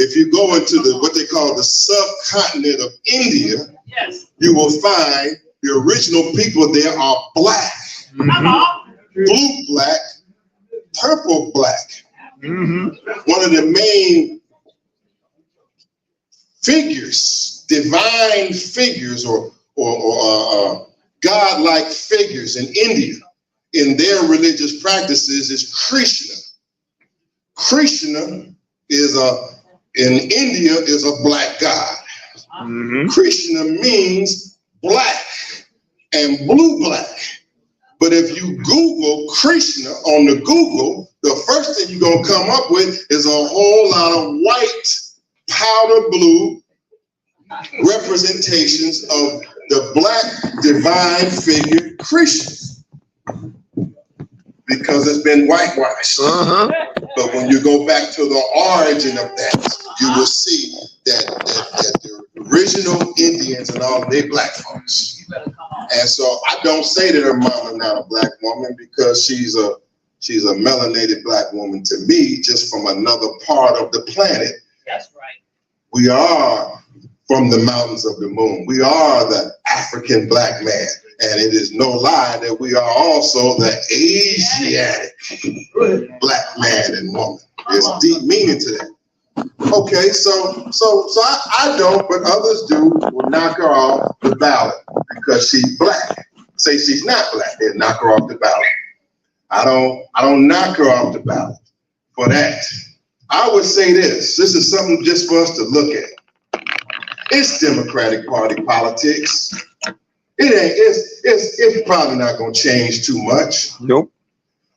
if you go into what they call the subcontinent of India, you will find the original people there are black, blue black, purple black. One of the main figures, divine figures, or godlike figures in India, in their religious practices, is Krishna. Krishna is in India is a black god. Krishna means black and blue black. But if you Google Krishna on the Google, the first thing you're gonna come up with is a whole lot of white, powder blue representations of the black divine figure Krishna, because it's been whitewashed. But when you go back to the origin of that, you will see that the original Indians and all, they black folks. And so I don't say that her mama not a black woman, because she's a melanated black woman to me, just from another part of the planet. That's right. We are from the mountains of the moon. We are the African black man. And it is no lie that we are also the Asiatic black man and woman. There's deep meaning to that. Okay, so I don't, but others do, will knock her off the ballot because she's black. Say she's not black, they'll knock her off the ballot. I don't knock her off the ballot for that. I would say this is something just for us to look at. It's Democratic Party politics. It's probably not going to change too much. Nope.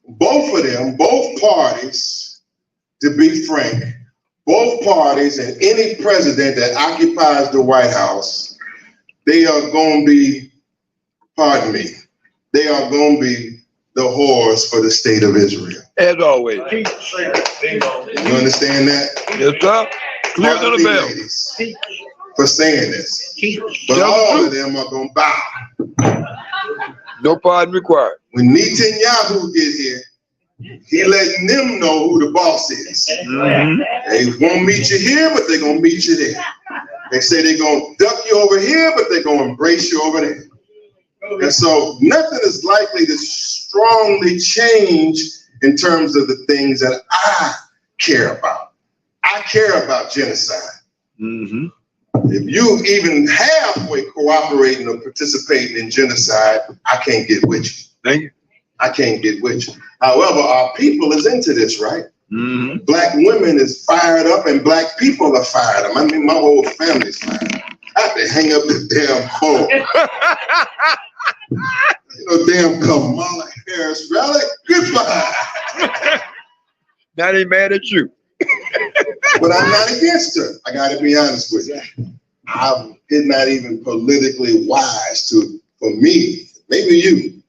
Both of them, both parties, to be frank, both parties and any president that occupies the White House, they are going to be, pardon me, they are going to be the whores for the state of Israel. As always. You understand that? Yes, sir. Clear to the bell. Ladies, for saying this. But all of them are going to bow. No pardon required. When Netanyahu get here, he letting them know who the boss is. They won't meet you here, but they're going to meet you there. They say they're going to duck you over here, but they're going to embrace you over there. And so nothing is likely to strongly change in terms of the things that I care about. I care about genocide. If you even halfway cooperating or participating in genocide, I can't get with you. Thank you. I can't get with you. However, our people is into this, right? Black women is fired up and black people are fired up. I mean, my whole family's fired up. I have to hang up the damn phone. You know, damn Kamala Harris rally, goodbye. Now they mad at you. But I'm not against her. I got to be honest with you. It's not even politically wise for me, maybe you.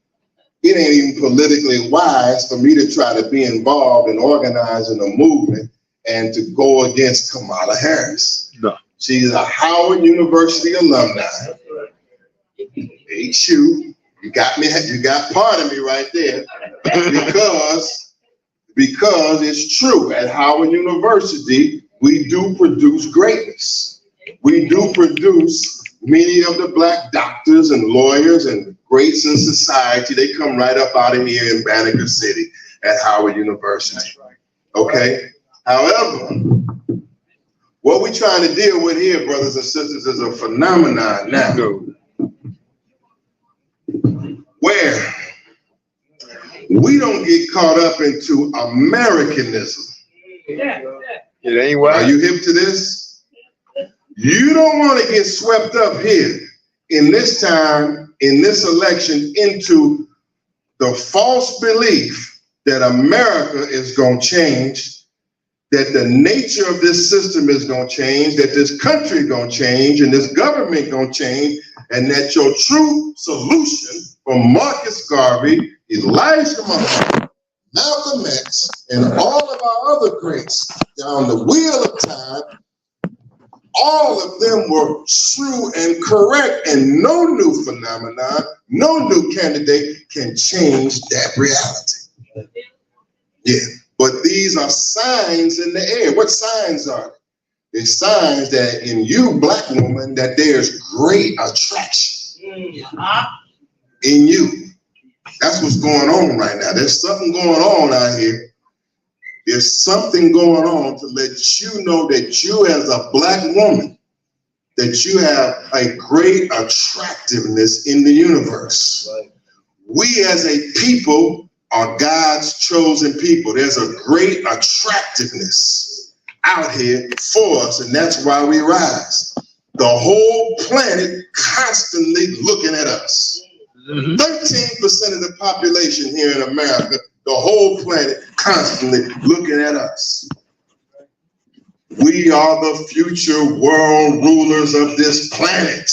It ain't even politically wise for me to try to be involved in organizing a movement and to go against Kamala Harris. No. She's a Howard University alumni. HU, you got part of me right there. Because it's true, at Howard University, we do produce greatness. We do produce many of the black doctors and lawyers and greats in society. They come right up out of here in Banneker City at Howard University. Okay? However, what we're trying to deal with here, brothers and sisters, is a phenomenon now where we don't get caught up into Americanism. It ain't wise. Are you hip to this? You don't want to get swept up here in this time, in this election, into the false belief that America is going to change, that the nature of this system is going to change, that this country is going to change, and this government going to change, and that your true solution from Marcus Garvey, Elijah Muhammad, Malcolm X, and all of our other greats down the wheel of time, all of them were true and correct, and no new phenomenon, no new candidate can change that reality. Yeah, but these are signs in the air. What signs are they? It's signs that in you, black woman, that there's great attraction in you. That's what's going on right now. There's something going on out here. There's something going on to let you know that you as a black woman, that you have a great attractiveness in the universe. Right. We as a people are God's chosen people. There's a great attractiveness out here for us, and that's why we rise. The whole planet constantly looking at us. 13% of the population here in America, the whole planet constantly looking at us. We are the future world rulers of this planet.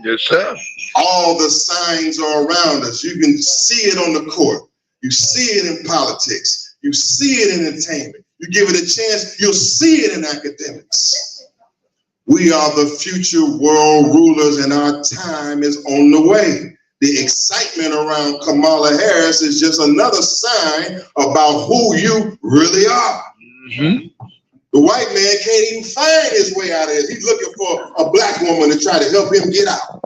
Yes, sir. All the signs are around us. You can see it on the court. You see it in politics. You see it in entertainment. You give it a chance, you'll see it in academics. We are the future world rulers, and our time is on the way. The excitement around Kamala Harris is just another sign about who you really are. The white man can't even find his way out of this. He's looking for a black woman to try to help him get out.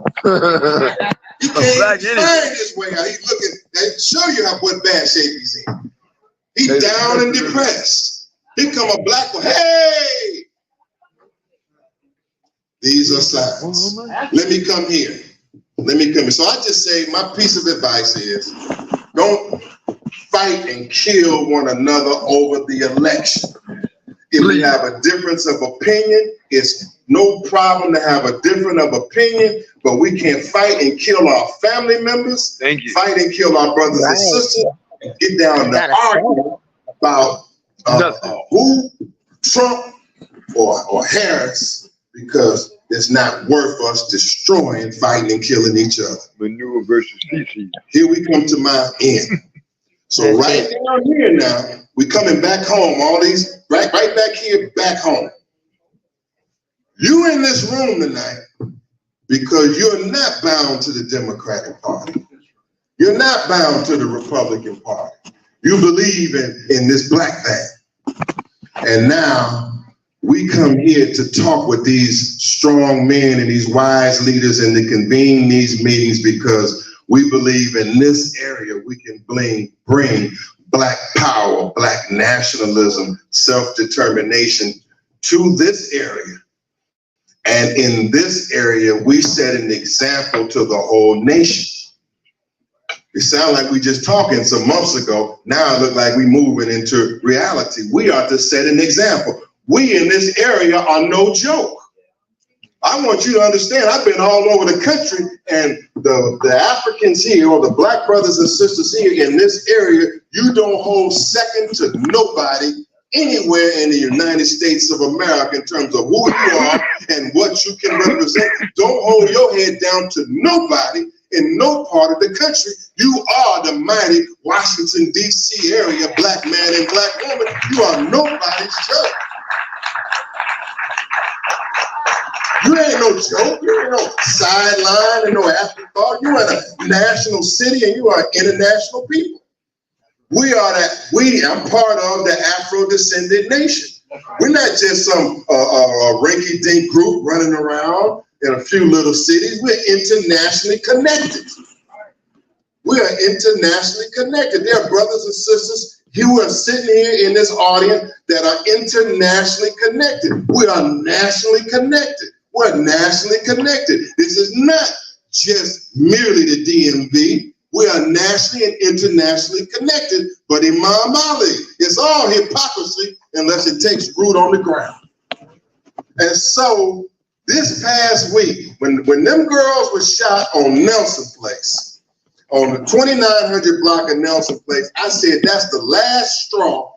He can't even find his way out. He's looking to show you what bad shape he's in. He's down and depressed. Here come a black one. Hey! These are signs. Let me come here. Let me come here. So I just say my piece of advice is don't fight and kill one another over the election. If we have a difference of opinion, it's no problem to have a difference of opinion, but we can't fight and kill our family members, fight and kill our brothers and sisters, and get down to arguing about who, Trump or Harris, because it's not worth us destroying, fighting, and killing each other. Manure versus species. Here we come to my end. So right down here now, we coming back home, all these, right back here, back home. You in this room tonight because you're not bound to the Democratic Party. You're not bound to the Republican Party. You believe in this black thing. And now we come here to talk with these strong men and these wise leaders and to convene these meetings because we believe in this area we can bring black power, black nationalism, self-determination to this area. And in this area, we set an example to the whole nation. It sounded like we just talking some months ago. Now it looks like we moving into reality. We are to set an example. We in this area are no joke. I want you to understand, I've been all over the country, and the Africans here, or the black brothers and sisters here in this area, you don't hold second to nobody anywhere in the United States of America in terms of who you are and what you can represent. Don't hold your head down to nobody in no part of the country. You are the mighty Washington, D.C. area, black man and black woman. You are nobody's joke. You ain't no joke, you ain't no sideline and no afterthought. You are a national city and you are international people. I'm part of the Afro-descended nation. We're not just some rinky-dink group running around in a few little cities. We're internationally connected. We are internationally connected. There are brothers and sisters who are sitting here in this audience that are internationally connected. We are nationally connected. We're nationally connected. This is not just merely the DMV. We are nationally and internationally connected. But Imam Ali, it's all hypocrisy unless it takes root on the ground. And so this past week, when them girls were shot on Nelson Place, on the 2900 block of Nelson Place, I said that's the last straw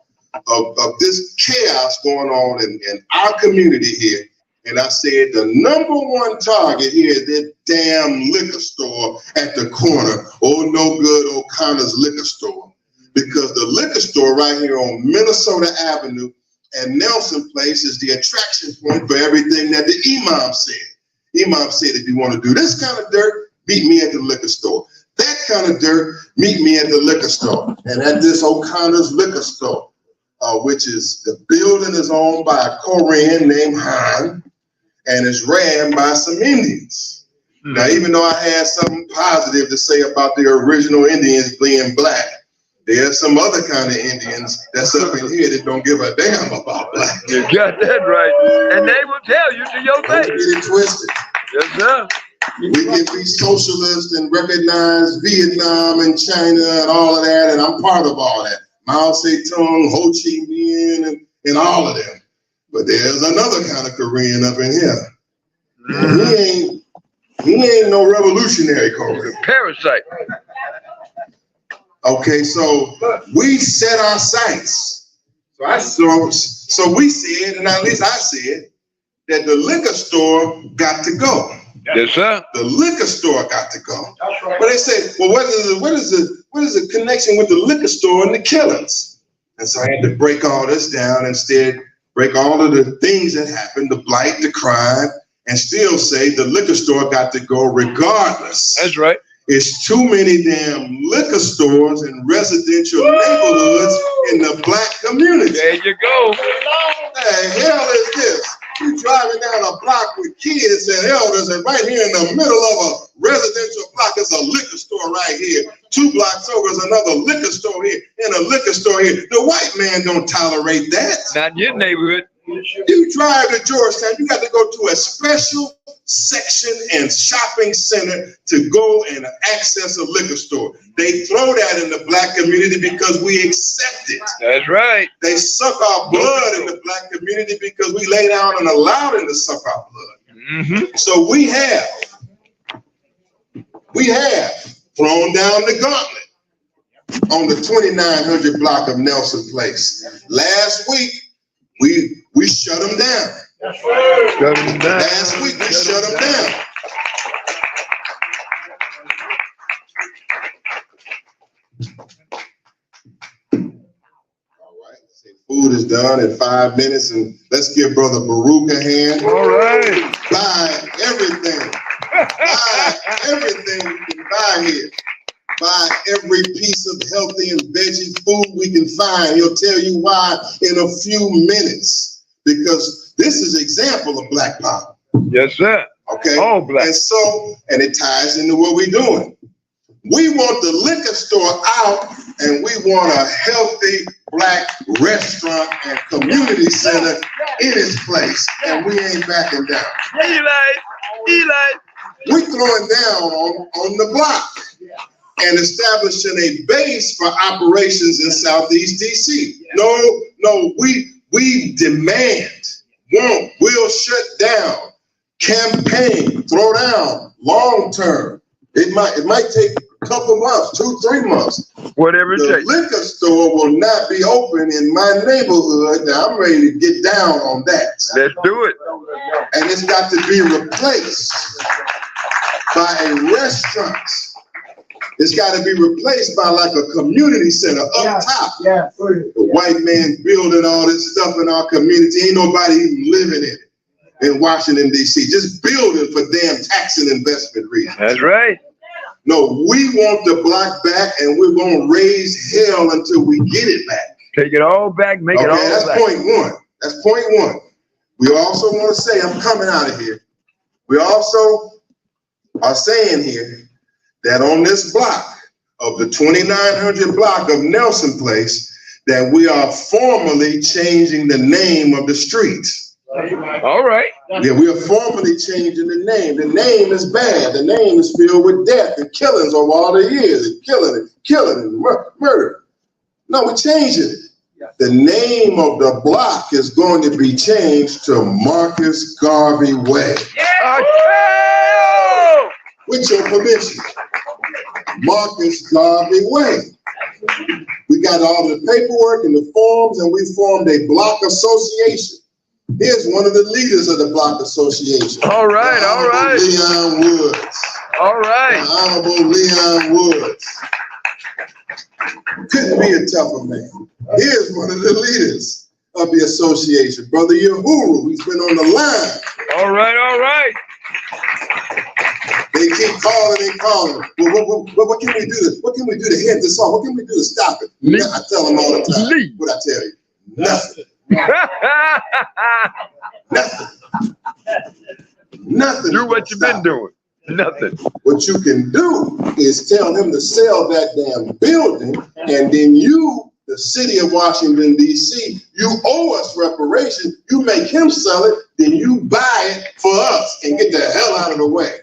of this chaos going on in our community here. And I said the number one target here is that damn liquor store at the corner, oh no good O'Connor's liquor store. Because the liquor store right here on Minnesota Avenue and Nelson Place is the attraction point for everything that the Imam said. Imam said, if you want to do this kind of dirt, meet me at the liquor store. That kind of dirt, meet me at the liquor store. And at this O'Connor's liquor store, which is the building is owned by a Korean named Han, and is ran by some Indians. Now, even though I had something positive to say about the original Indians being black, there's some other kind of Indians that's up in here that don't give a damn about black. You got that right. And they will tell you to your Don't face. get it twisted. Yes, sir. We can be socialists and recognize Vietnam and China and all of that, and I'm part of all that. Mao Zedong, Ho Chi Minh, and all of them. But there's another kind of Korean up in here. He ain't no revolutionary Korean. Parasite. Okay, so we set our sights. So we said, and at least I said, that the liquor store got to go. Yes, sir. The liquor store got to go. That's right. But they say, well, what is the connection with the liquor store and the killings? And so I had to break all this down, instead break all of the things that happened, the blight, the crime, and still say the liquor store got to go regardless. That's right. It's too many damn liquor stores and residential neighborhoods in the black community. There you go. What the hell is this? You driving down a block with kids and elders, and right here in the middle of a residential block is a liquor store right here. 2 blocks over is another liquor store here, and a liquor store here. The white man don't tolerate that. Not in your neighborhood. You drive to Georgetown, you got to go to a special section and shopping center to go and access a liquor store. They throw that in the black community because we accept it. That's right. They suck our blood in the black community because we lay down and allow them to suck our blood. So we have thrown down the gauntlet on the 2900 block of Nelson Place. Last week, we shut them down. Shut them down. Last week, we shut them down. All right. Food is done in 5 minutes, and let's give Brother Baruch a hand. All right. Buy everything. Buy everything we can buy here. Buy every piece of healthy and veggie food we can find. He'll tell you why in a few minutes. Because this is an example of black power. Yes, sir. Okay? All black. And it ties into what we're doing. We want the liquor store out, and we want a healthy black restaurant and community center in its place. And we ain't backing down. Eli. We're throwing down on the block and establishing a base for operations in Southeast DC. No, we demand, will shut down, campaign, throw down, long term. It might take a couple months, 2-3 months. Whatever it takes. The liquor store will not be open in my neighborhood. Now I'm ready to get down on that. Let's do it. And it's got to be replaced by a restaurant. It's got to be replaced by like a community center up top. Yeah. The white man building all this stuff in our community. Ain't nobody even living in it in Washington, D.C. Just building for damn tax and investment reasons. That's right. No, we want the block back, and we're going to raise hell until we get it back. Take it all back, make it all that's back. point one. That's point one. We also want to say, I'm coming out of here. We also are saying here that on this block of the 2900 block of Nelson Place, that we are formally changing the name of the street. All right. Yeah, we are formally changing the name. The name is bad. The name is filled with death and killings over all the years, and killing and murder. No, we're changing it. The name of the block is going to be changed to Marcus Garvey Way. With your permission. Marcus Garvey Way. We got all the paperwork and the forms, and we formed a block association. Here's one of the leaders of the block association. All right. Leon Woods. All right. Honorable Leon Woods. Couldn't be a tougher man. Here's one of the leaders of the association, Brother Yahuru. He's been on the line. All right. They keep calling and calling. Well, what can we do? What can we do to hit this off? What can we do to stop it? I tell them all the time. What I tell you, Nothing. Nothing. Nothing. Do what you've been doing. Nothing. What you can do is tell him to sell that damn building, and then you, the city of Washington, D.C., you owe us reparations. You make him sell it, then you buy it for us and get the hell out of the way.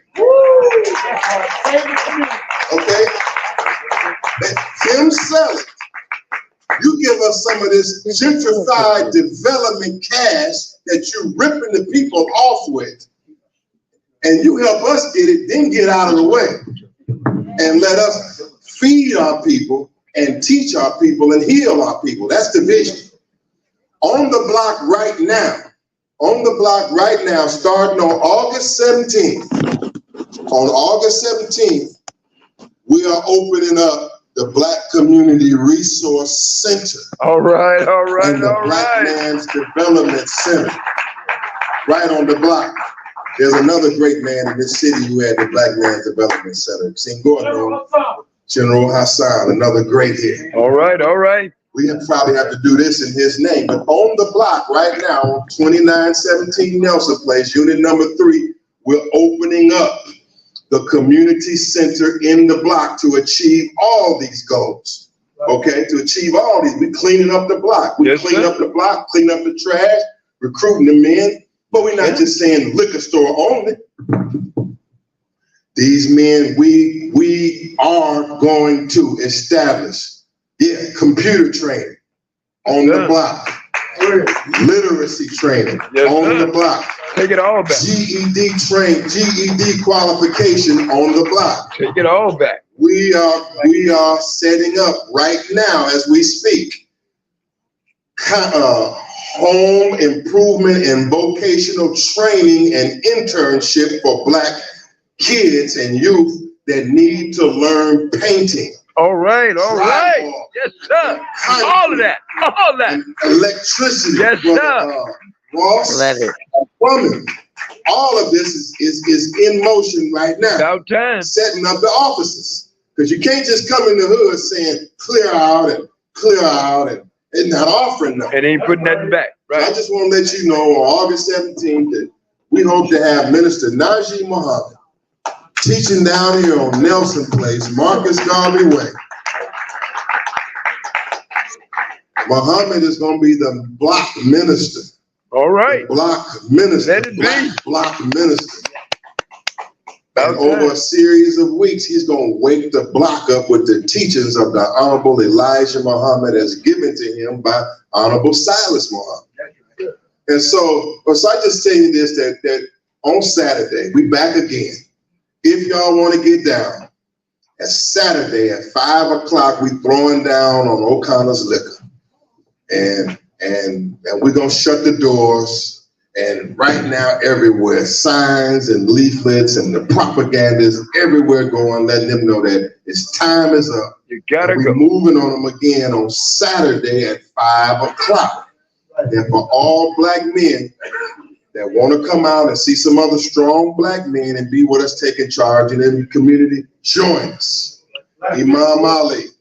Okay? Let him sell it. You give us some of this gentrified development cash that you're ripping the people off with, and you help us get it, then get out of the way and let us feed our people and teach our people and heal our people. That's the vision. On the block right now, starting on August 17th, we are opening up the Black Community Resource Center. All right. And the Black Man's Development Center, right on the block. There's another great man in this city who had the Black Man's Development Center. Seen Gordon, General Hassan, another great here. All right. We probably have to do this in his name. But on the block right now, 2917 Nelson Place, unit number 3, we're opening up the community center in the block to achieve all these goals. Okay, to achieve all these, we're cleaning up the block. We clean up the block, clean up the trash, recruiting the men, but we're not just saying liquor store only. These men, we are going to establish, computer training on the block, literacy training on the block. Take it all back. GED qualification on the block. Take it all back. We are setting up right now as we speak home improvement and vocational training and internship for Black kids and youth that need to learn painting. All right. Yes, sir. All of that. Electricity. Yes, sir. Ross, plumbing. All of this is in motion right now. About time. Setting up the offices. Because you can't just come in the hood saying clear out and not offering nothing. And ain't putting nothing back. Right. I just want to let you know on August 17th that we hope to have Minister Najee Muhammad teaching down here on Nelson Place, Marcus Garvey Way. Muhammad is going to be the block minister. All right. Block minister. Let it be. Block minister. And over a series of weeks, he's going to wake the block up with the teachings of the Honorable Elijah Muhammad as given to him by Honorable Silas Muhammad. And so I just tell you this, that on Saturday, we back again. If y'all want to get down, at Saturday at 5 o'clock, we throwing down on O'Connor's Liquor. And we're going to shut the doors. And right now, everywhere, signs and leaflets and the propaganda is everywhere going, letting them know that its time is up. You gotta go. We're moving on them again on Saturday at 5 o'clock. And for all Black men that want to come out and see some other strong Black men and be with us taking charge in the community, join us. Imam Ali,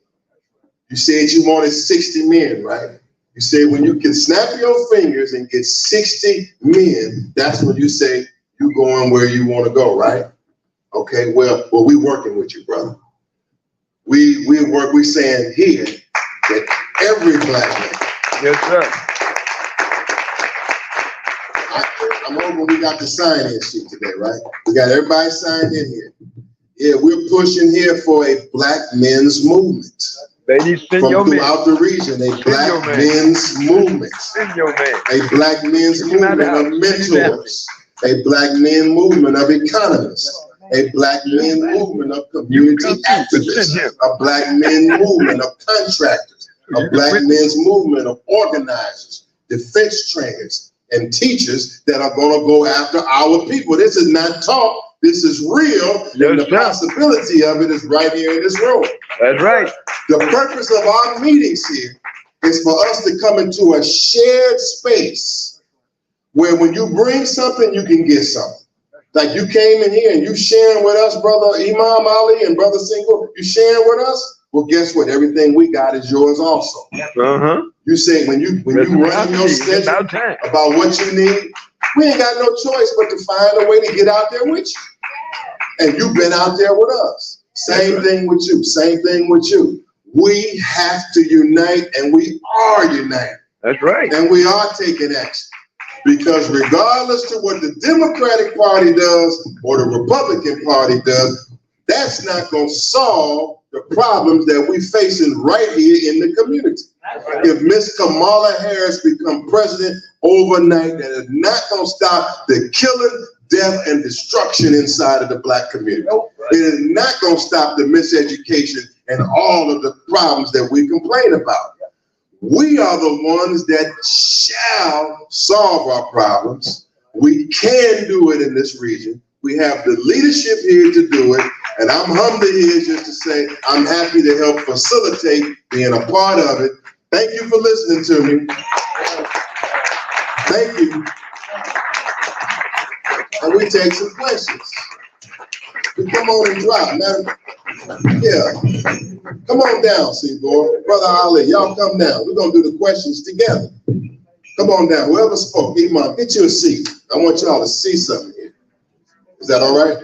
you said you wanted 60 men, right? You say when you can snap your fingers and get 60 men, that's when you say you're going where you want to go, right? Okay, well, we working with you, brother. We're saying here that every Black man. Yes, sir. I'm over, we got the sign-in sheet today, right? We got everybody signed in here. Yeah, we're pushing here for a Black men's movement. Ladies, send from your man. throughout the region, a Black men's movement. Send your man. A Black men's movement of mentors. A Black men movement of economists. A Black men movement of community activists. A Black men movement of contractors. A Black men's movement of organizers, defense trainers, and teachers that are going to go after our people. This is not talk. This is real, and the possibility of it is right here in this room. That's right. The purpose of our meetings here is for us to come into a shared space where when you bring something, you can get something. Like you came in here and you sharing with us, brother Imam Ali and brother Single, you sharing with us, Well, guess what? Everything we got is yours also. You say when you run your schedule about what you need, we ain't got no choice but to find a way to get out there with you. And you've been out there with us. Same thing with you. Same thing with you. We have to unite, and we are united. That's right. And we are taking action. Because regardless to what the Democratic Party does or the Republican Party does, that's not going to solve the problems that we're facing right here in the community. If Miss Kamala Harris become president overnight, that is not going to stop the killing, death, and destruction inside of the Black community. It is not going to stop the miseducation and all of the problems that we complain about. We are the ones that shall solve our problems. We can do it in this region. We have the leadership here to do it. And I'm humbly here just to say I'm happy to help facilitate being a part of it. Thank you for listening to me. Thank you. And we take some questions. We come on and drop, man. Yeah. Come on down, Seaboard. Brother Ali, y'all come down. We're going to do the questions together. Come on down. Whoever spoke, Imam, get you a seat. I want y'all to see something here. Is that all right?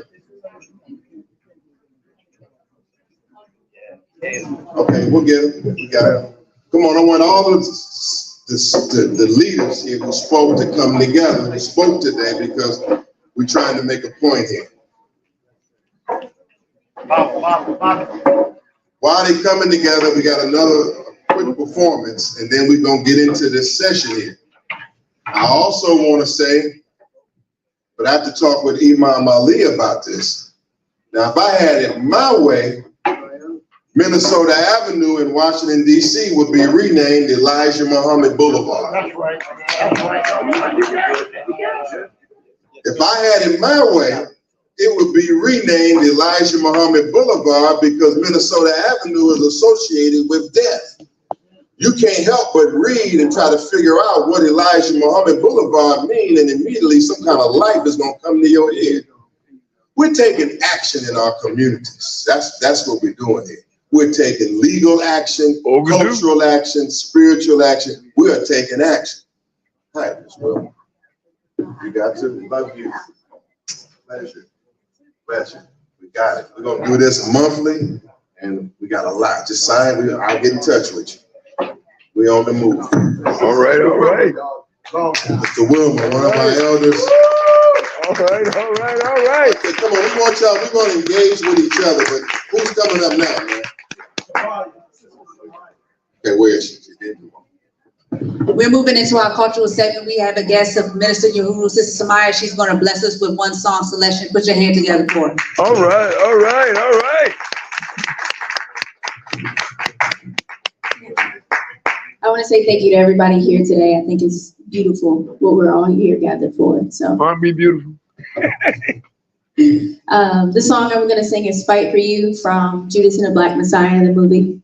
Okay, we'll get it. We got it. Come on, I want all of the leaders here who spoke to come together, who spoke today, because we're trying to make a point here. While they're coming together, we got another quick performance, and then we're going to get into this session here. I also want to say, but I have to talk with Imam Ali about this. Now, if I had it my way, Minnesota Avenue in Washington, D.C. would be renamed Elijah Muhammad Boulevard. That's right. If I had it my way, it would be renamed Elijah Muhammad Boulevard because Minnesota Avenue is associated with death. You can't help but read and try to figure out what Elijah Muhammad Boulevard means, and immediately some kind of life is going to come to your head. We're taking action in our communities. That's what we're doing here. We're taking legal action, cultural action, spiritual action. We are taking action. Hi, Ms. Will. You got to love you. Pleasure. Pleasure. We got it. We're going to do this monthly, and we got a lot. Just sign. I'll get in touch with you. We on the move. All right, all right. Mr. Wilmer, one of our elders. All right, all right, all right. Okay, come on, we want y'all, we're going to engage with each other, but who's coming up now, man? Okay, where is she? We're moving into our cultural segment. We have a guest of Minister Yahoo, Sister Samaya. She's going to bless us with one song selection. Put your hand together for her. All right, all right, all right. I want to say thank you to everybody here today. I think it's beautiful what we're all here gathered for. So, Aren't we beautiful? the song I'm going to sing is "Fight for You" from Judas and the Black Messiah, the movie.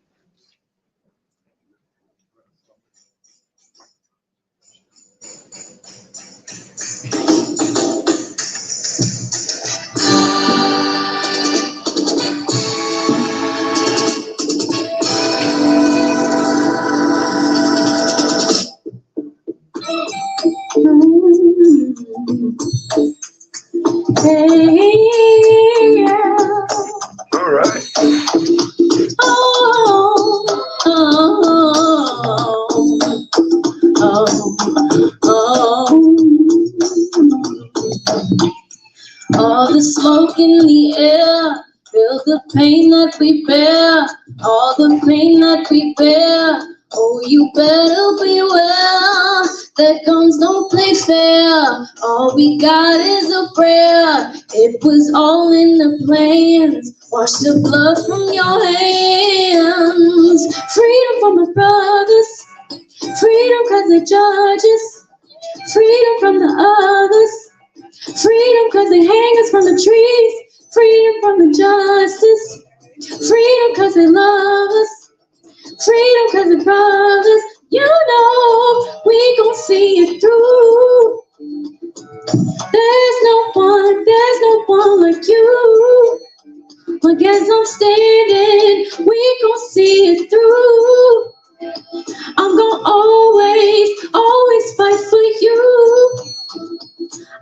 All right. All the smoke in the air, feel the pain that we bear, all the pain that we bear. Oh, you better beware, there comes no place fair. All we got is a prayer. It was all in the plans. Wash the blood from your hands. Freedom from my brothers, freedom cause they judge us, freedom from the others, freedom cause they hang us from the trees, freedom from the justice, freedom cause they love us, freedom cause they brothers. You know we gon' see it through. There's no one like you. Look as I'm standing, we gon' see it through. I'm gonna always fight for you.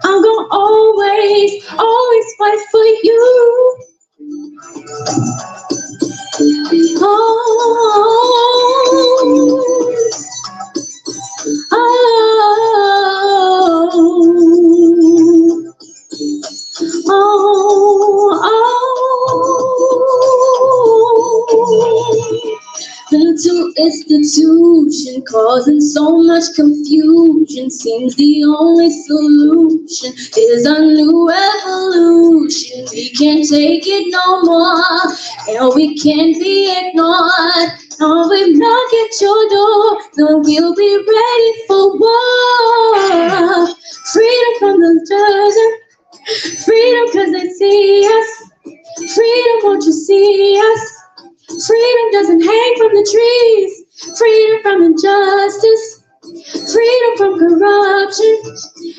I'm gonna always fight for you. Mental institution causing so much confusion. Seems the only solution is a new revolution. We can't take it no more, and we can't be ignored. No, we knock at your door, then we'll be ready for war. Freedom from the judges, freedom cause they see us. Freedom, won't you see us? Freedom doesn't hang from the trees. Freedom from injustice. Freedom from corruption.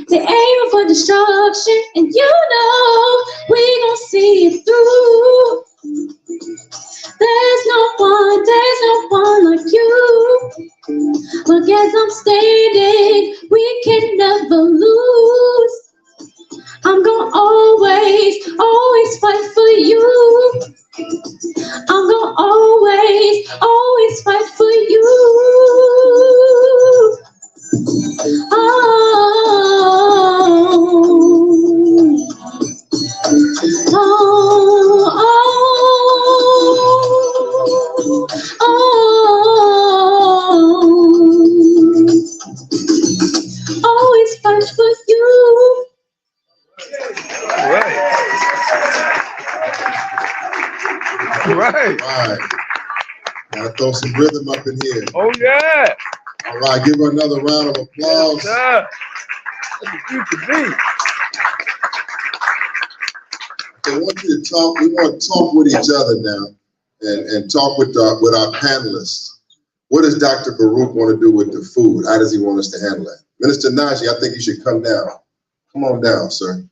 They aim for destruction. And you know we gon' see it through. There's no one like you. Look as I'm standing, we can never lose. I'm gonna always fight for you. I'm gonna always fight for you. Always fight for you. Right. Right. Gotta throw some rhythm up in here. Oh, yeah. All right, give her another round of applause. Yes, that's what you could be. I want you to talk. We want to talk with each other now, and talk with our panelists. What does Dr. Baruch want to do with the food? How does he want us to handle it? Minister Najee, I think you should come down. Come on down, sir.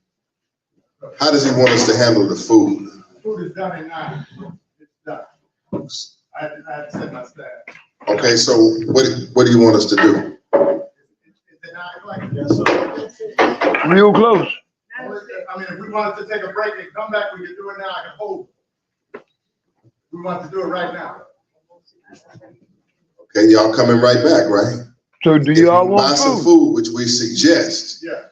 How does he want us to handle the food? Food is done in 9. It's done. I had to send my staff. Okay, so what do you want us to do? It's at 9 o'clock. Yes, sir. Real close. I mean, if we wanted to take a break and come back, we can do it now. I can hold it. We want to do it right now. Okay, y'all coming right back, right? So do If you all we want buy some food? food, which we suggest. Yeah.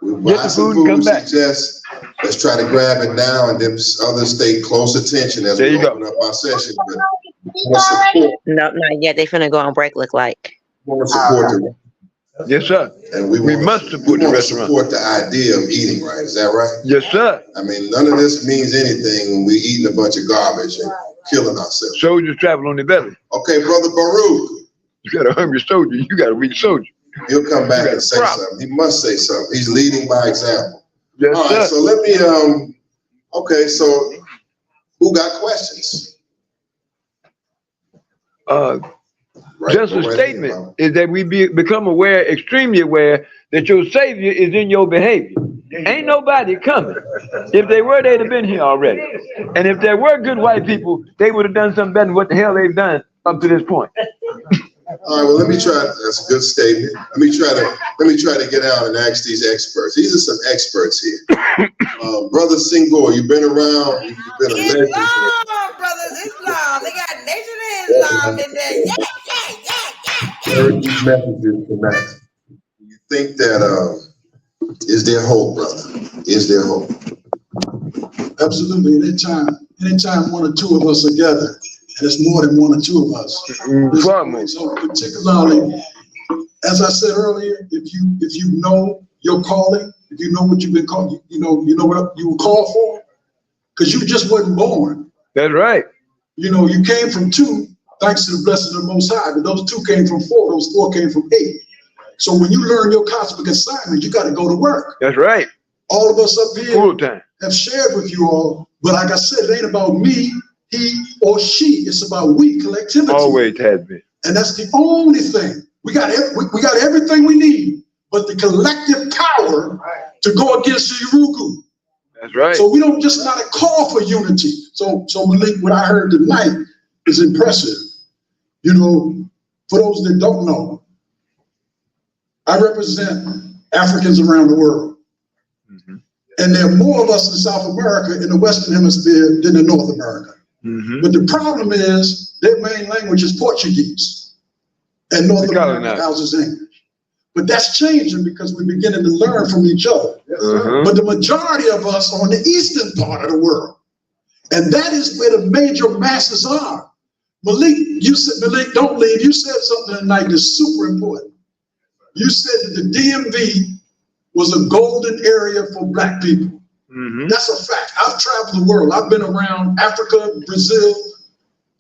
We Get buy the some food and food, come we back. suggest. Let's try to grab it now, and then others stay close attention as There we you go. open up our session. But we want to support, No, not yet. They finna go on break, look like. the Yes, sir. and We wanna- must support we the wanna restaurant. Support the idea of eating right. Is that right? Yes, sir. I mean, none of this means anything when we eating a bunch of garbage and killing ourselves. Soldiers travel on their belly. Okay, Brother Baruch, You got a hungry soldier, you got a weak soldier. he'll come back You got and a say problem. something. He must say something. He's leading by example. Yes, All right, sir. so let me, okay, so who got questions? Right, Just go a right statement ahead, is that we become aware, extremely aware, that your Savior is in your behavior. Ain't nobody coming. If they were, they'd have been here already. And if there were good white people, they would have done something better than what the hell they've done up to this point. All right, well, let me try. That's a good statement. Let me try to get out and ask these experts. These are some experts here. Brother Senghor, you've been around. You've been a legend. Islam, brothers, Islam. They got Nation of Islam in there. Yeah. Heard these messages tonight. You think that is there hope, brother? Is there hope? Absolutely. Anytime one or two of us are together, and it's more than one or two of us. So particularly, as I said earlier, if you know your calling, if you know what you've been called, you know what you were called for, because you just wasn't born. That's right. You know, you came from 2, thanks to the blessing of the Most High, but those 2 came from 4, those 4 came from 8. So when you learn your cosmic assignment, you got to go to work. That's right. All of us up here Full time. have shared with you all, but like I said, it ain't about me, he or she. It's about we, collectivity. Always has been. And that's the only thing. We got everything we need, but the collective power to go against the Urugu. That's right. So we don't just not call for unity. So Malik, what I heard tonight is impressive. You know, for those that don't know, I represent Africans around the world. Mm-hmm. And there are more of us in South America in the Western Hemisphere than in North America. Mm-hmm. But the problem is their main language is Portuguese. And North America houses English. But that's changing because we're beginning to learn from each other. Uh-huh. But the majority of us are on the eastern part of the world. And that is where the major masses are. Malik, you said, Malik, don't leave. You said something tonight that's super important. You said that the DMV was a golden area for Black people. Mm-hmm. That's a fact. I've traveled the world. I've been around Africa, Brazil.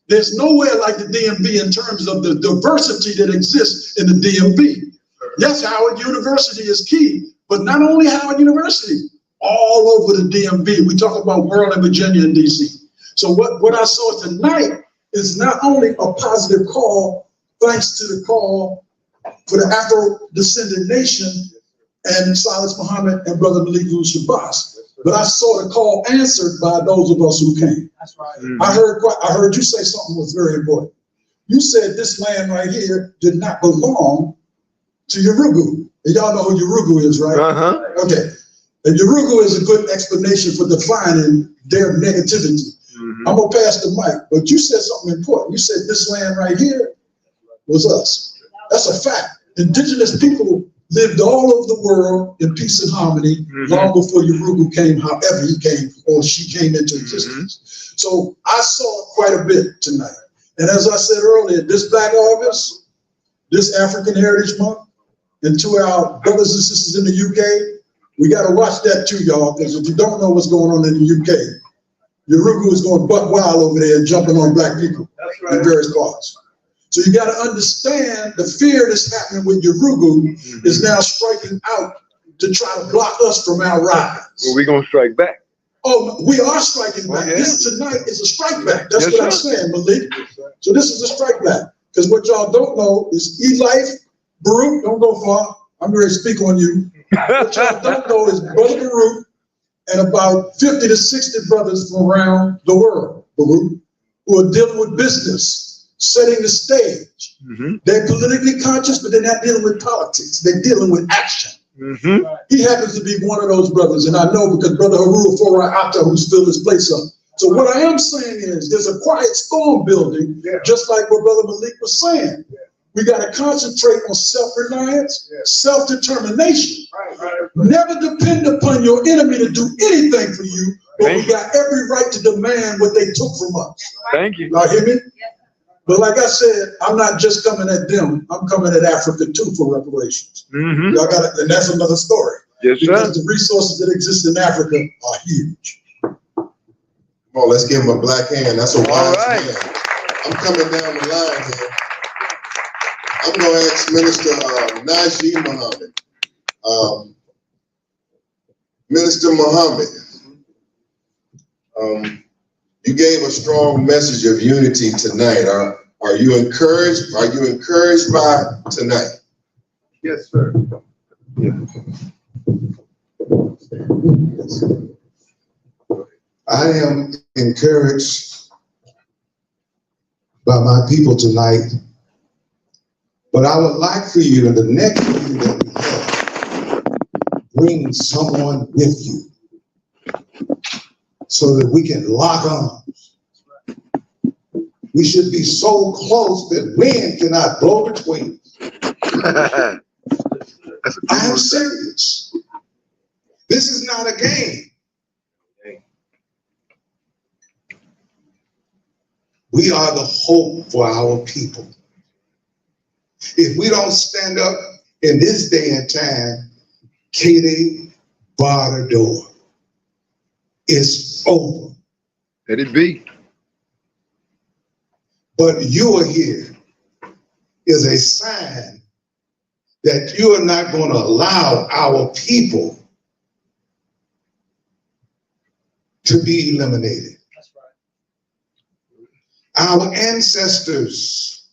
There's nowhere like the DMV in terms of the diversity that exists in the DMV. Yes, Howard University is key, but not only Howard University, all over the DMV. We talk about Maryland, Virginia, and DC. So what I saw tonight is not only a positive call, thanks to the call for the Afro-descendant nation and Silas Muhammad and Brother Malik Shabazz, but I saw the call answered by those of us who came. That's right. Mm-hmm. I heard you say something was very important. You said this land right here did not belong to Urugu. And y'all know who Urugu is, right? Uh-huh. Okay. And Urugu is a good explanation for defining their negativity. Mm-hmm. I'm gonna pass the mic, but you said something important. You said this land right here was us. That's a fact. Indigenous people lived all over the world in peace and harmony long before Urugu came, however he came or she came into existence. So I saw quite a bit tonight. And as I said earlier, this Black August, this African Heritage Month, and to our brothers and sisters in the UK, we got to watch that too, y'all, because if you don't know what's going on in the UK, Urugu is going buck wild over there and jumping on Black people in various parts. So you got to understand the fear that's happening with Urugu is now striking out to try to block us from our rise. Well, we're going to strike back. Oh, we are striking back. Oh, yeah. This tonight is a strike back. That's Yes, what I'm sir. saying, Malik. So this is a strike back. Because what y'all don't know is E-Life, Baruch, don't go far. I'm ready to speak on you. What y'all don't know is Brother Baruch and about 50 to 60 brothers from around the world, Baruch, who are dealing with business, setting the stage. Mm-hmm. They're politically conscious, but they're not dealing with politics. They're dealing with action. Mm-hmm. He happens to be one of those brothers, and I know because Brother Haru Forai Atta, who's filled his place up. So what I am saying is there's a quiet storm building, just like what Brother Malik was saying. We got to concentrate on self-reliance, self-determination. Never depend upon your enemy to do anything for you, but we got every right to demand what they took from us. Thank you. Y'all hear me? But like I said, I'm not just coming at them. I'm coming at Africa too for reparations. Mm-hmm. Y'all got it, and that's another story. Yes, sir. Because the resources that exist in Africa are huge. Come on, let's give him a black hand. That's a wise right. man. I'm coming down the line here. I'm going to ask Minister Najee Muhammad. Minister Muhammad, you gave a strong message of unity tonight. Are you encouraged? Are you encouraged by tonight? Yes, sir. I am encouraged by my people tonight, but I would like for you in the next meeting that we have, bring someone with you so that we can lock arms. We should be so close that wind cannot blow between us. I am serious. This is not a game. We are the hope for our people. If we don't stand up in this day and time, Katie barred the door. It's over. Let it be. But you are here is a sign that you are not going to allow our people to be eliminated. That's right. Our ancestors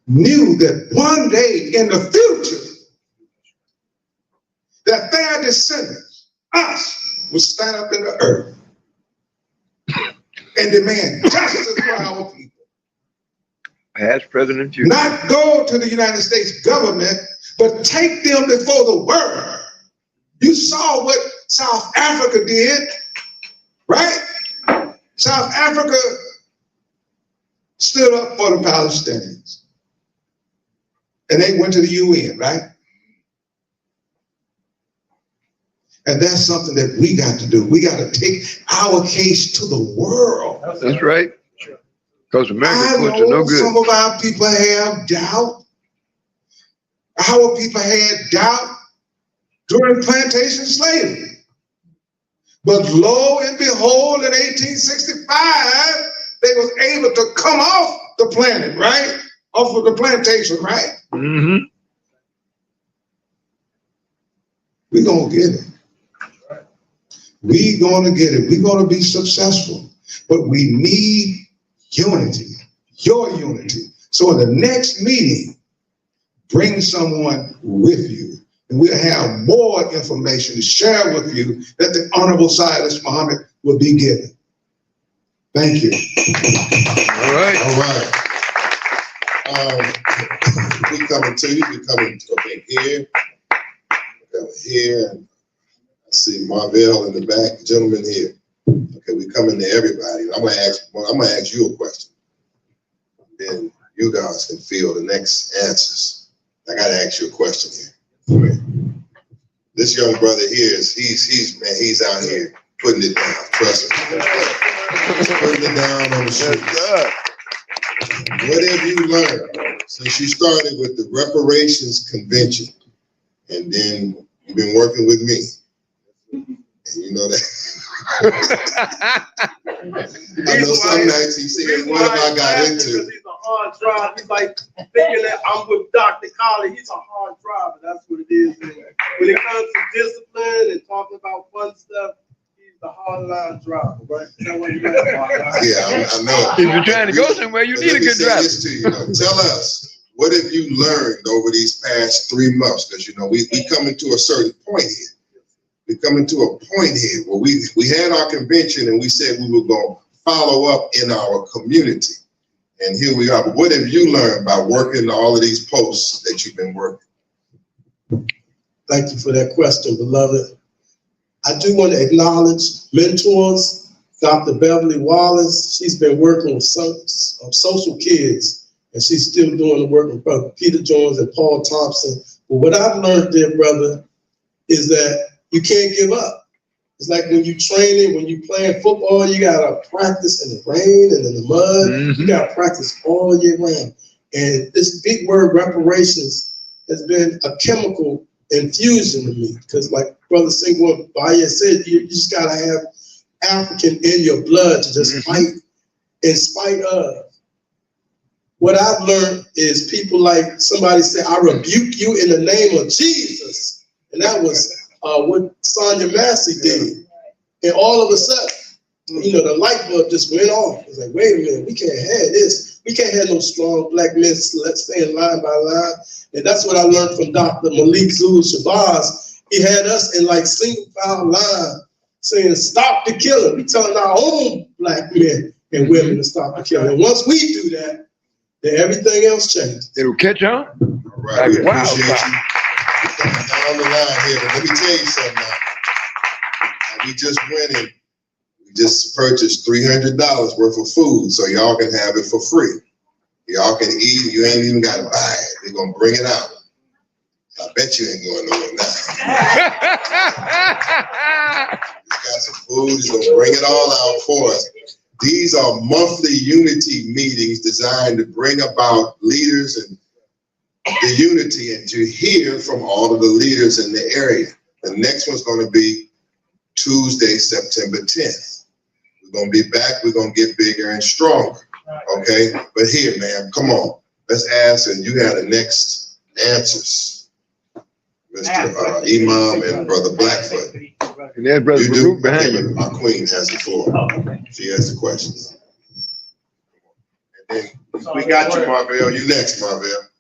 knew that one day in the future that their descendants, us will stand up in the earth and demand justice for our people. Past, present, and future. Not go to the United States government, but take them before the world. You saw what South Africa did, right? South Africa stood up for the Palestinians. And they went to the UN, right? And that's something that we got to do. We got to take our case to the world. That's right. Because American I courts are know no good. some of our people have doubt. Our people had doubt during plantation slavery. But lo and behold, in 1865, they was able to come off the planet, right? Off of the plantation, right? Mm-hmm. We're going to get it. We're going to get it. We're going to be successful. But we need unity, your unity. So in the next meeting, bring someone with you. And we'll have more information to share with you that the Honorable Silas Muhammad will be given. Thank you. All right. All right. We coming to you. We coming here. Here. I see Marvell in the back. Gentleman here. Okay, we coming to everybody. I'm gonna ask you a question. Then you guys can fill the next answers. I gotta ask you a question here. This young brother here he's out here putting it down. Trust me. Putting it down on the streets. What have you learned since you started with the reparations convention, and then you've been working with me? And you know that. I know some nights he said, "What have I got into?" He's a hard driver. He's like thinking that I'm with Dr. Collie. He's a hard driver. That's what it is. When it comes to discipline and talking about fun stuff, he's the hard line driver, right? Is that what you meant? Yeah, I know. If you're trying to go somewhere, you need a good driver. This to you, tell us, what have you learned over these past 3 months? Because we coming to a certain point here. We're coming to a point here where we had our convention and we said we were going to follow up in our community. And here we are. But what have you learned by working all of these posts that you've been working? Thank you for that question, beloved. I do want to acknowledge mentors, Dr. Beverly Wallace. She's been working with social kids, and she's still doing the work with Brother Peter Jones and Paul Thompson. But what I've learned, dear brother, is that you can't give up. It's like when you training, when you playing football, you gotta practice in the rain and in the mud. Mm-hmm. You gotta practice all year round. And this big word reparations has been a chemical infusion to me. Because like Brother Singwa Baye said, you just gotta have African in your blood to just fight in spite of. What I've learned is people like somebody said, I rebuke you in the name of Jesus. And that was what Sonia Massey did. And all of a sudden, the light bulb just went off. It's like, wait a minute, we can't have this. We can't have no strong black men staying line by line. And that's what I learned from Dr. Malik Zulu Shabazz. He had us in like single file line saying, stop the killing. We telling our own black men and women to stop the killing. And once we do that, then everything else changes. It'll catch on. All right, we Wow. appreciate you. Down the line here, but let me tell you something now. We just went and we just purchased $300 worth of food so y'all can have it for free. Y'all can eat, you ain't even gotta buy it. They're gonna bring it out. I bet you ain't going nowhere now. He's got some food, he's gonna bring it all out for us. These are monthly unity meetings designed to bring about leaders and the unity and to hear from all of the leaders in the area. The next one's going to be Tuesday, September 10th. We're going to be back. We're going to get bigger and stronger. Okay. But here, man, come on. Let's ask. And you have the next answers. Mr. Imam and Brother Blackfoot. And there's Brother You do. Baruch behind you. Our queen has the floor. She has the questions. And then we got you, Marvell. You next, Marvell.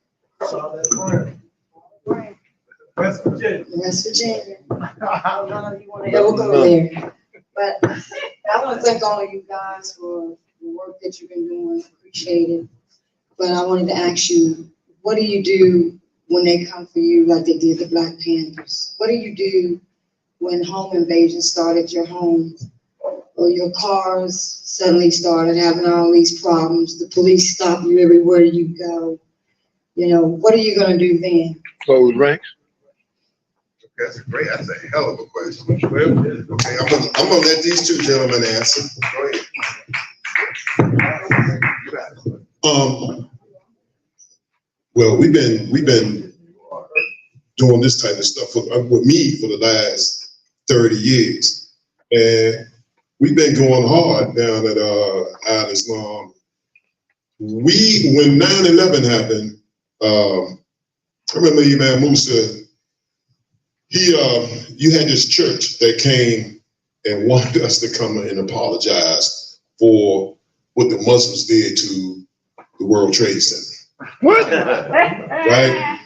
West Virginia. West Virginia. I don't know if you want to ever go there. But I want to thank all of you guys for the work that you've been doing. Appreciate it. But I wanted to ask you, what do you do when they come for you like they did the Black Panthers? What do you do when home invasion started your home or your cars suddenly started having all these problems? The police stop you everywhere you go. You know, what are you going to do then? Close ranks. That's a hell of a question. Okay, I'm gonna let these two gentlemen answer. Go ahead. Well, we've been doing this type of stuff with me for the last 30 years. And we've been going hard down at Al Islam. When 9/11 happened, I remember Imam Musa, you had this church that came and wanted us to come and apologize for what the Muslims did to the World Trade Center. What? Right?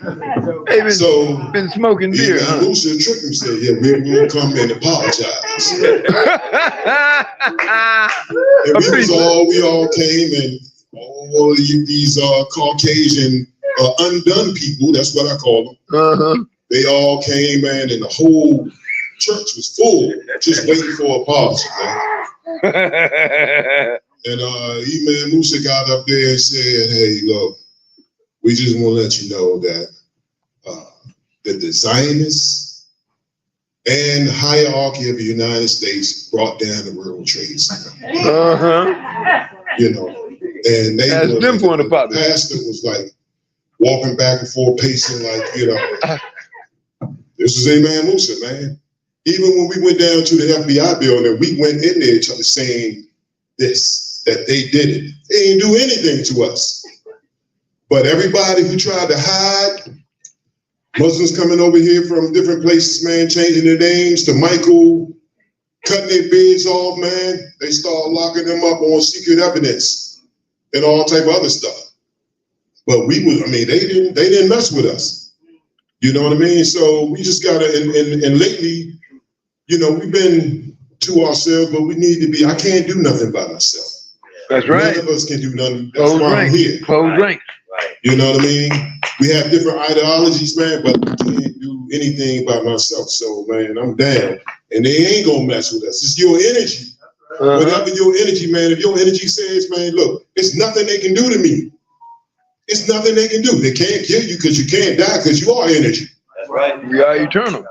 They been smoking beer, Imam Musa tricked him, said, yeah, we're going to come and apologize. And we all came, and all these Caucasian undone people, that's what I call them. They all came, man, and the whole church was full, just waiting for a apology, man. And Imam Musa got up there and said, hey, look, we just want to let you know that the Zionists and hierarchy of the United States brought down the World Trade Center. You know, and they were, the pastor was like walking back and forth, pacing like, you know, this is Imam Musa, man. Even when we went down to the FBI building, we went in there saying this, that they did it. They didn't do anything to us. But everybody who tried to hide, Muslims coming over here from different places, man, changing their names to Michael, cutting their beards off, man. They started locking them up on secret evidence and all type of other stuff. But they didn't mess with us. You know what I mean? So we just gotta, and lately, you know, we've been to ourselves, but we need to be, I can't do nothing by myself. That's right. None of us can do nothing. That's why I'm here. Close ranks. You know what I mean? We have different ideologies, man, but I can't do anything by myself. So, man, I'm down. And they ain't gonna mess with us. It's your energy. Whatever your energy, man, if your energy says, man, look, it's nothing they can do to me. It's nothing they can do. They can't kill you because you can't die because you are energy. That's right. We are eternal.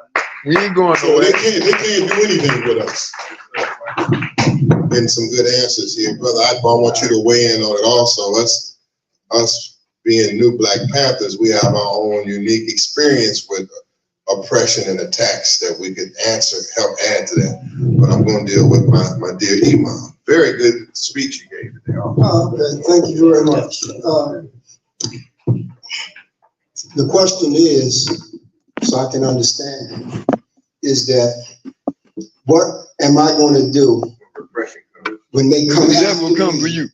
We ain't going nowhere. So they can't do anything with us. Been some good answers here, brother. I want you to weigh in on it also. Us being new Black Panthers, we have our own unique experience with oppression and attacks that we could help add to that. But I'm going to deal with my dear Imam. Very good speech you gave today. Thank you very much. The question is, so I can understand, is that what am I going to do when they come after me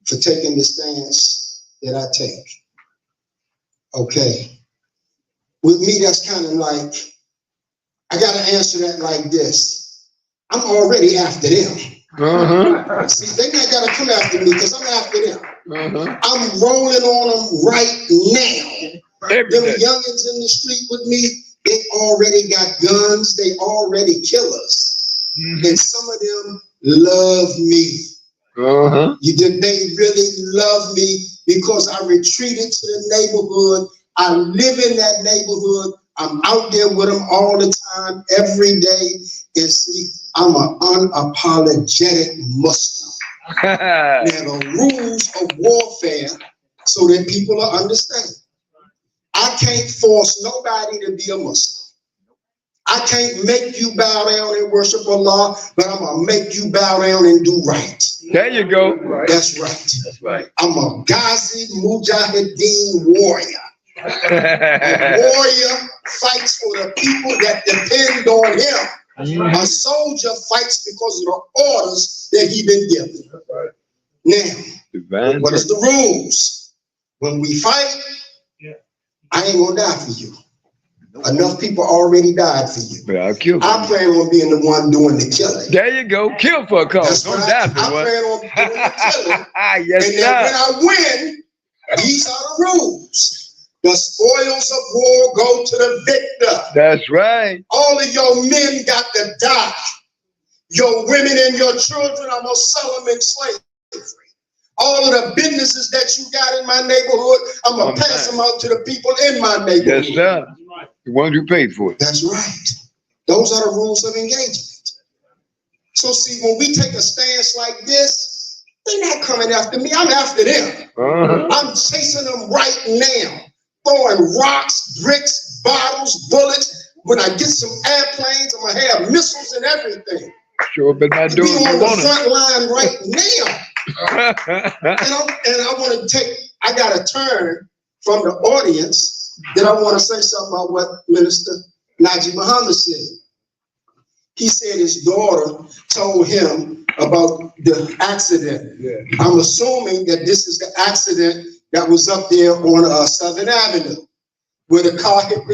for taking the stance that I take? Okay. With me, that's kind of like, I got to answer that like this. I'm already after them. See, they not got to come after me because I'm after them. I'm rolling on them right now. Them youngins in the street with me, they already got guns. They already killers. And some of them love me. They really love me because I retreated to the neighborhood. I live in that neighborhood. I'm out there with them all the time, every day. And see, I'm an unapologetic Muslim. Now, the rules of warfare so that people will understand. I can't force nobody to be a Muslim. I can't make you bow down and worship Allah, but I'm going to make you bow down and do right. There you go. That's right. That's right. I'm a Ghazi Mujahideen warrior. A warrior fights for the people that depend on him. A soldier fights because of the orders that he's been given. Now, what is the rules? When we fight, I ain't gonna die for you. Enough people already died for you. But I'll kill for I you. plan on being the one doing the killing. There you go. Kill for a cause. That's Don't right. die I for one. plan on doing the killing. Yes, And then when sir. I win, these are the rules. The spoils of war go to the victor. That's right. All of your men got to die. Your women and your children, I'm gonna sell them in slavery. All of the businesses that you got in my neighborhood, I'm gonna pass them out to the people in my neighborhood. Yes, sir. The ones who paid for it. That's right. Those are the rules of engagement. So see, when we take a stance like this, they're not coming after me. I'm after them. I'm chasing them right now, throwing rocks, bricks, bottles, bullets. When I get some airplanes, I'm gonna have missiles and everything. Show up at my door Be if on you the want front line right now. And I want to I got a turn from the audience that I want to say something about what Minister Najib Muhammad said. He said his daughter told him about the accident. Yeah. I'm assuming that this is the accident that was up there on Southern Avenue, where the car hit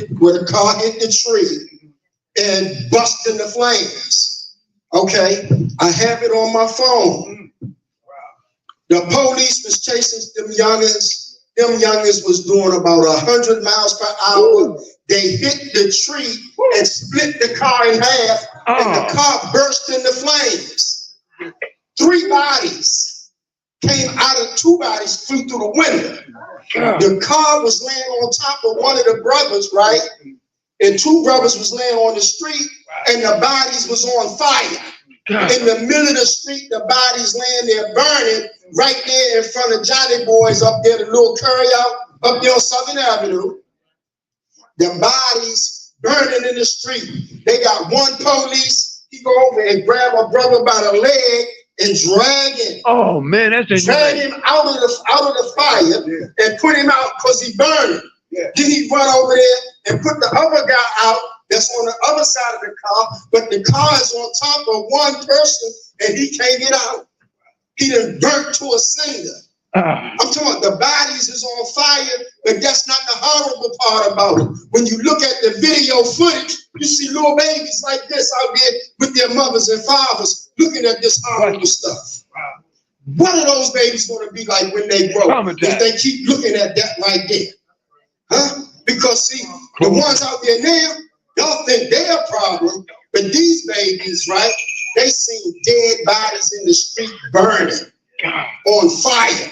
the tree and bust in the flames. Okay, I have it on my phone. The police was chasing them youngins. Them youngins was doing about 100 miles per hour. They hit the tree and split the car in half, and the car burst into flames. 3 bodies came out of 2 bodies flew through the window. The car was laying on top of one of the brothers, right? And 2 brothers was laying on the street, and the bodies was on fire. In the middle of the street, the bodies laying there burning, right there in front of Johnny Boys up there, the little curry out up there on Southern Avenue. The bodies burning in the street. They got one police, he go over and grab a brother by the leg and drag him. Oh man, that's drag him out of the fire and put him out because he burning. Then he run over there and put the other guy out that's on the other side of the car, but the car is on top of one person and he can't get out. He done burnt to a cinder. I'm talking about the bodies is on fire, but that's not the horrible part about it. When you look at the video footage, you see little babies like this out there with their mothers and fathers looking at this horrible stuff. What are those babies going to be like when they grow if they keep looking at that right there? Huh? Because see, the ones out there now, y'all think they're a problem, but these babies, right, they seen dead bodies in the street burning on fire.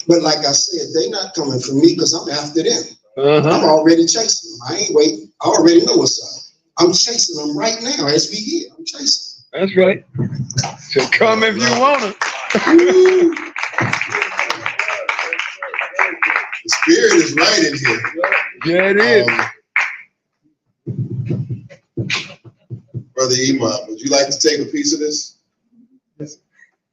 But like I said, they not coming for me because I'm after them. I'm already chasing them. I ain't waiting. I already know what's up. I'm chasing them right now as we here. I'm chasing them. That's right. So come if you want to. The spirit is right in here. Yeah, it is. Brother Imam, would you like to take a piece of this?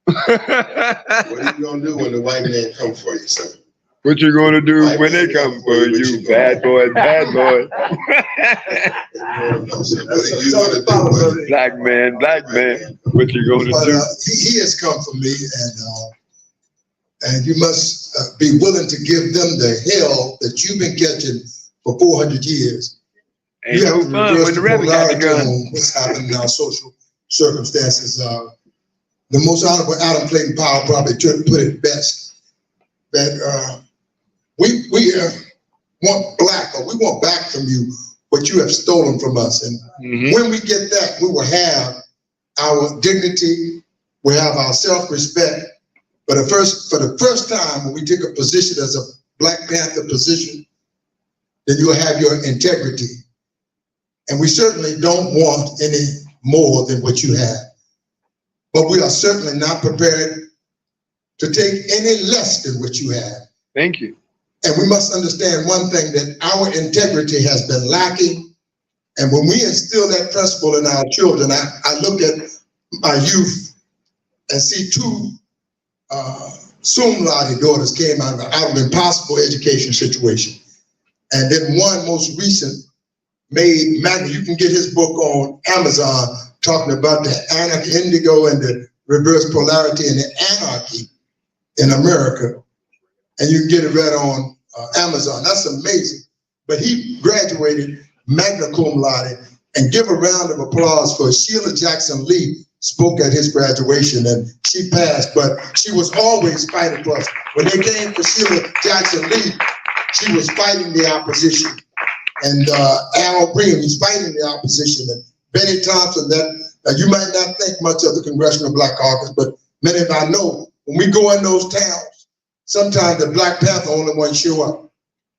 What are you gonna do when the white man come for you, sir? What you gonna do when they come for you, bad boy, bad boy? Black man, what you gonna do? He has come for me, and you must be willing to give them the hell that you've been catching for 400 years. Ain't no fun when the rebel got the gun. What's happening in our social circumstances? The most honorable Adam Clayton Powell probably put it best that we want back from you what you have stolen from us, and when we get that, we will have our dignity, we have our self-respect. For the first time, when we take a position as a Black Panther position, then you will have your integrity. And we certainly don't want any more than what you have. But we are certainly not prepared to take any less than what you have. Thank you. And we must understand one thing, that our integrity has been lacking. And when we instill that principle in our children, I look at my youth and see 2 sum laude daughters came out of an impossible education situation. And then one most recent made Maggie, you can get his book on Amazon, talking about the anarchy, indigo, and the reverse polarity and the anarchy in America. And you can get it read on Amazon. That's amazing. but he graduated magna cum laude. And give a round of applause for Sheila Jackson Lee spoke at his graduation, and she passed, but she was always fighting for us. When they came for Sheila Jackson Lee, she was fighting the opposition. And Al Brigham, he's fighting the opposition. And Benny Thompson, that you might not think much of the Congressional Black Caucus, but many of I know, when we go in those towns, sometimes the Black Panther only one show up.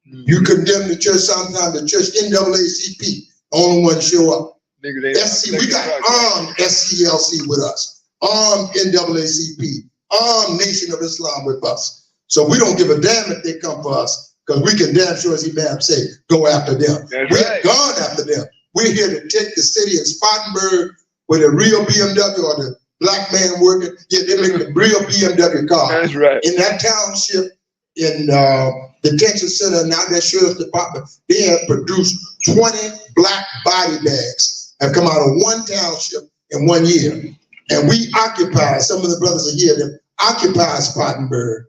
You condemn the church, sometimes the church NAACP only one show up. SC, we got armed SCLC with us, armed NAACP, armed Nation of Islam with us. So we don't give a damn if they come for us, because we can damn sure, as Imam say, go after them. We're gone after them. We're here to take the city of Spartanburg with a real BMW or the black man working. Yeah, they make the real BMW car. That's right. In that township, in detention center, now that sheriff's department, they have produced 20 black body bags have come out of one township in 1 year. And we occupy, some of the brothers are here, that occupy Spartanburg.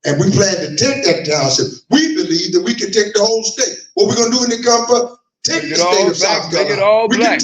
And we plan to take that township. We believe that we can take the whole state. What we're gonna do when they come for, take the state of South Carolina. Make it all black.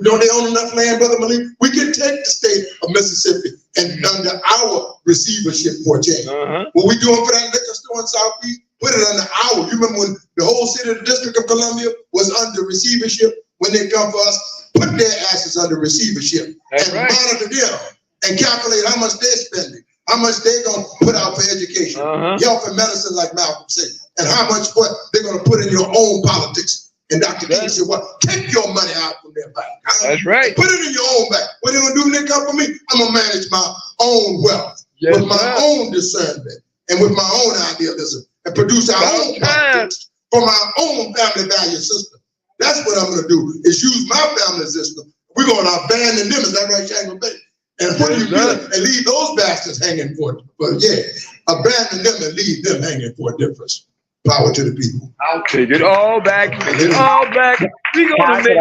Don't they own enough land, Brother Malik? We can take the state of Mississippi and under our receivership for a change. What we doing for that liquor store in South Beach? Put it under our. You remember when the whole city of the District of Columbia was under receivership? When they come for us, put their asses under receivership and monitor them and calculate how much they're spending, how much they're gonna put out for education, health and medicine, like Malcolm said, and how much what they're gonna put in your own politics. And Dr. King said, well, take your money out from their bank. That's right. Put it in your own bank. What they gonna do when they come for me? I'm gonna manage my own wealth with my own discernment and with my own idealism and produce our own politics from our own family value system. That's what I'm gonna do, is use my family system. We're gonna abandon them, is that right, Shanghai Bay? And what do you do? And leave those bastards hanging for it. But yeah, abandon them and leave them hanging for a difference. Power to the people. I'll take it all back. Take it all back. We're gonna make it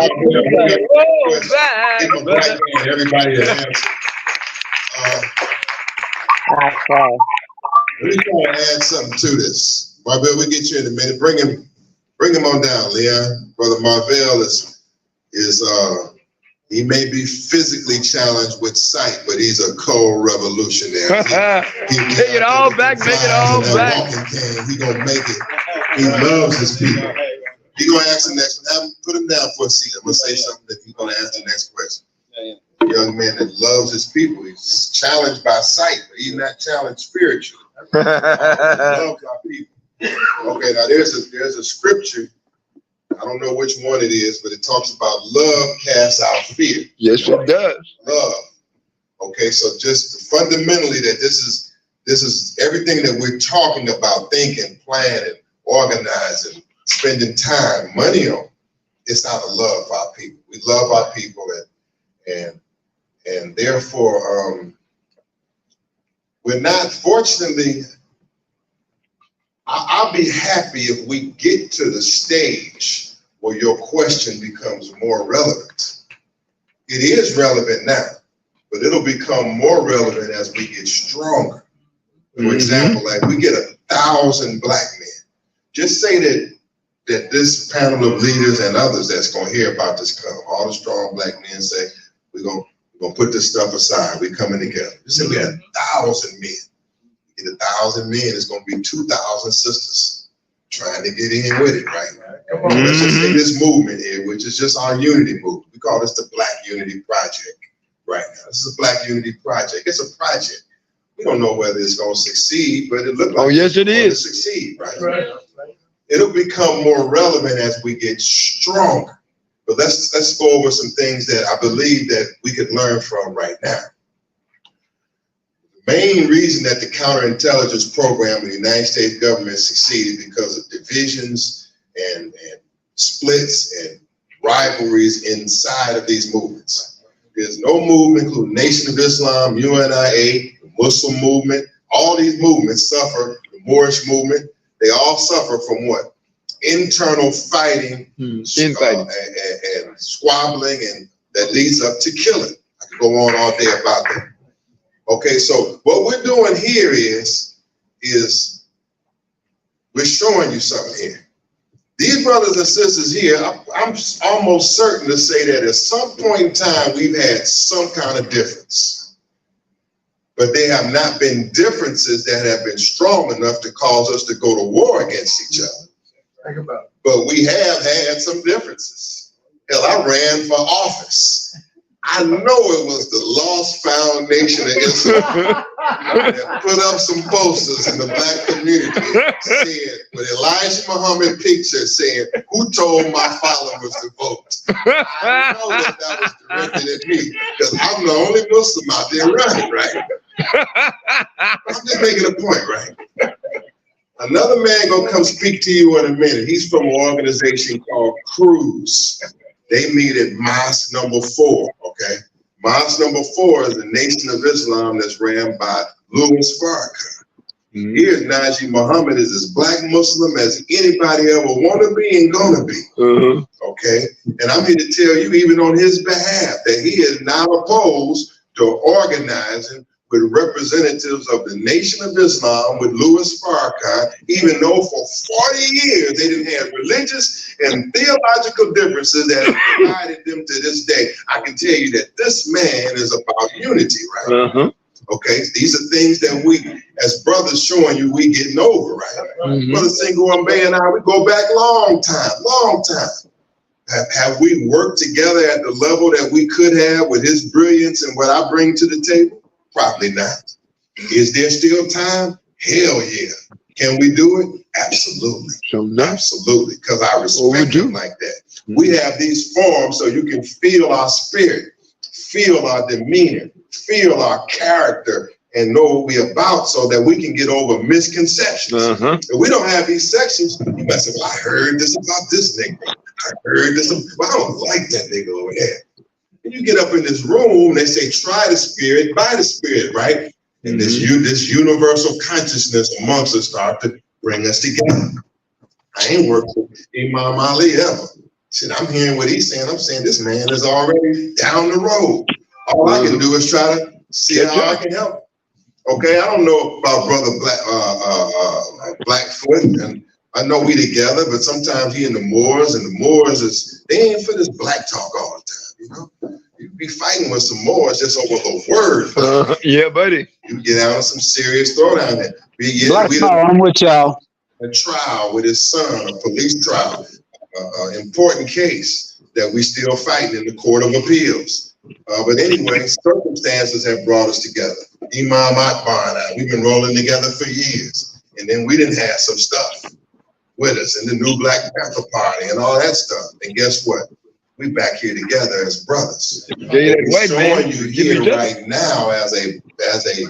all back. Everybody that answers. Let me try to add something to this. Marvell, we'll get you in a minute. Bring him on down, Leon. Brother Marvell is he may be physically challenged with sight, but he's a co-revolutionary. Take it all back, make it all back. He gonna make it. He loves his people. He gonna ask the next one. Put him down for a seat. I'm gonna say something that he's gonna ask the next question. A young man that loves his people. He's challenged by sight, but he's not challenged spiritually. He loves our people. Okay, now there's a scripture. I don't know which one it is, but it talks about love casts out fear. Yes, it does. Love. Okay, so just fundamentally that this is everything that we're talking about, thinking, planning, organizing, spending time, money on. It's out of love for our people. We love our people, and therefore we're not, fortunately. I'll be happy if we get to the stage where your question becomes more relevant. It is relevant now, but it'll become more relevant as we get stronger. For example, like we get 1,000 black men. Just say that this panel of leaders and others that's gonna hear about this come, all the strong black men say, we're gonna put this stuff aside, we're coming together. Just say we had 1,000 men. Get 1,000 men, it's gonna be 2,000 sisters trying to get in with it, right? Come on, let's just say this movement here, which is just our unity movement. We call this the Black Unity Project right now. This is a Black Unity Project. It's a project. We don't know whether it's gonna succeed, but it looks like yes, it is. Succeed, right? It'll become more relevant as we get stronger. But let's go over some things that I believe that we could learn from right now. Main reason that the counterintelligence program of the United States government succeeded because of divisions and splits and rivalries inside of these movements. There's no movement, including Nation of Islam, UNIA, the Muslim movement, all these movements suffer, the Moorish movement, they all suffer from what? Internal fighting, and squabbling, and that leads up to killing. I could go on all day about that. Okay, so what we're doing here is we're showing you something here. These brothers and sisters here, I'm almost certain to say that at some point in time, we've had some kind of difference. But they have not been differences that have been strong enough to cause us to go to war against each other. Think about it. But we have had some differences. Hell, I ran for office. I know it was the Lost Foundation of Islam that put up some posters in the black community said, with Elijah Muhammad picture saying, "Who told my followers to vote?" I know that was directed at me because I'm the only Muslim out there running, right? I'm just making a point, right? Another man gonna come speak to you in a minute. He's from an organization called Cruz. They meet at Mosque number 4, okay? Mosque number 4 is the Nation of Islam that's ran by Louis Farrakhan. Here, Najee Muhammad is as black Muslim as anybody ever want to be and gonna be, okay? And I'm here to tell you, even on his behalf, that he is not opposed to organizing with representatives of the Nation of Islam with Louis Farrakhan, even though for 40 years they didn't have religious and theological differences that have divided them to this day. I can tell you that this man is about unity, right? Okay, these are things that we, as brothers showing you, we getting over, right? Brother Single Bay and I, we go back long time. Have we worked together at the level that we could have with his brilliance and what I bring to the table? Probably not. Is there still time? Hell yeah. Can we do it? Absolutely. Absolutely. Because I respect him like that. We have these forums so you can feel our spirit, feel our demeanor, feel our character, and know what we're about so that we can get over misconceptions. If we don't have these sections, you might say, well, I heard this about this nigga. I heard this. Well, I don't like that nigga over there. You get up in this room, they say, try the spirit by the spirit, right? And this universal consciousness amongst us start to bring us together. I ain't worked with Imam Ali ever. Shit, I'm hearing what he's saying. I'm saying this man is already down the road. All I can do is try to see how I can help. Okay, I don't know about Brother Blackfoot, and I know we together, but sometimes he in the Moors, and the Moors they ain't for this black talk all the time, you know? You be fighting with some Moors just over the word. Yeah, buddy. You get out of some serious throwdown there. I'm with y'all. A trial with his son, a police trial, important case that we still fighting in the Court of Appeals. But anyway, circumstances have brought us together. Imam Akbar and I, we've been rolling together for years. And then we didn't have some stuff with us in the new Black Panther Party and all that stuff. And guess what? We back here together as brothers. What we're showing you here right now as a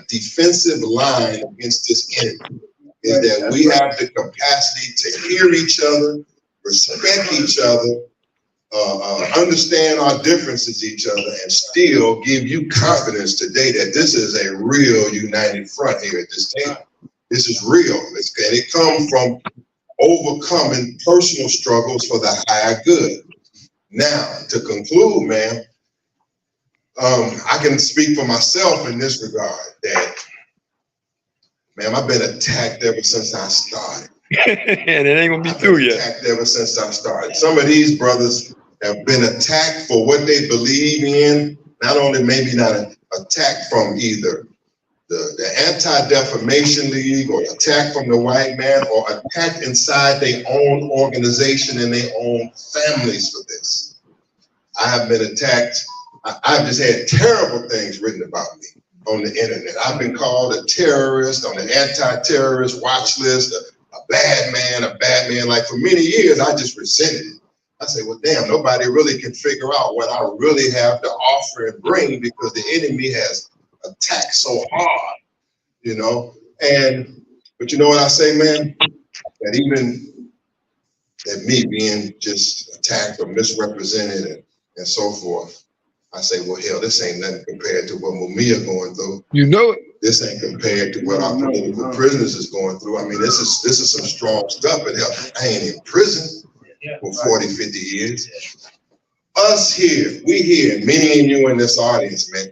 defensive line against this enemy is that we have the capacity to hear each other, respect each other, understand our differences each other, and still give you confidence today that this is a real united front here at this table. This is real, and it comes from overcoming personal struggles for the higher good. Now, to conclude, man, I can speak for myself in this regard that, man, I've been attacked ever since I started. And it ain't gonna be through yet. Attacked ever since I started. Some of these brothers have been attacked for what they believe in. Not only maybe not attacked from either the Anti-Defamation League or attacked from the white man or attacked inside their own organization and their own families for this. I have been attacked. I've just had terrible things written about me on the internet. I've been called a terrorist on the anti-terrorist watch list, a bad man. Like for many years, I just resented it. I say, well, damn, nobody really can figure out what I really have to offer and bring because the enemy has attacked so hard, you know? But you know what I say, man? That even that me being just attacked or misrepresented and so forth, I say, well, hell, this ain't nothing compared to what Mumia going through. You know it. This ain't compared to what our political prisoners is going through. I mean, this is some strong stuff, but hell, I ain't in prison for 40, 50 years. Us here, we here, many of you in this audience, man,